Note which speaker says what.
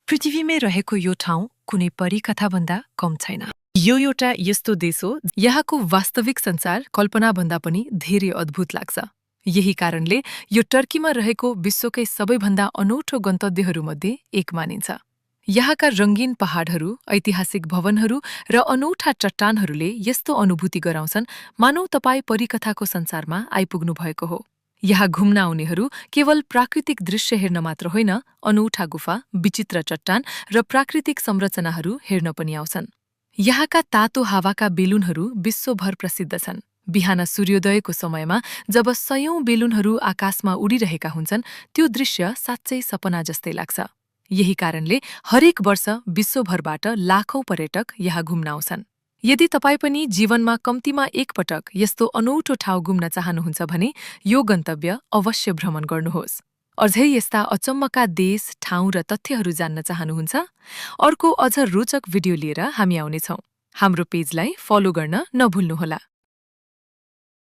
Speaker 1: पृथ्वीमै रहेको यो ठाउँ कुनै परिकथाभन्दा कम छैन। यो एउटा यस्तो देश हो यहाँको वास्तविक संसार कल्पनाभन्दा पनि धेरै अद्भुत लाग्छ। यही कारणले यो टर्कीमा रहेको विश्वकै सबैभन्दा अनौठो गन्तव्यहरूमध्ये एक मानिन्छ। यहाँका रंगीन पहाडहरू, ऐतिहासिक भवनहरू र अनौठा चट्टानहरूले यस्तो अनुभूति गराउँछन् मानौ तपाईँ परिकथाको संसारमा आइपुग्नु भएको हो। यहाँ घुम्न आउनेहरू केवल प्राकृतिक दृश्य हेर्न मात्र होइन, अनौठा गुफा, विचित्र चट्टान र प्राकृतिक संरचनाहरू हेर्न पनि आउँछन्। यहाँका तातो हावाका बेलुनहरू विश्वभर प्रसिद्ध छन्। बिहान सूर्योदयको समयमा जब सयौं बेलुनहरू आकाशमा उडिरहेका हुन्छन्, त्यो दृश्य साँच्चै सपना जस्तै लाग्छ। यही कारणले हरेक वर्ष विश्वभरबाट लाखौं पर्यटक यहाँ घुम्न आउँछन्। यदि तपाईँ पनि जीवनमा कम्तीमा एक पटक यस्तो अनौठो ठाउँ घुम्न चाहनुहुन्छ भने यो गन्तव्य अवश्य भ्रमण गर्नुहोस्। अझै यस्ता अचम्मका देश, ठाउँ र तथ्यहरू जान्न चाहनुहुन्छ? अर्को अझ रोचक भिडियो लिएर हामी आउनेछौँ। हाम्रो पेजलाई फलो गर्न नभुल्नुहोला।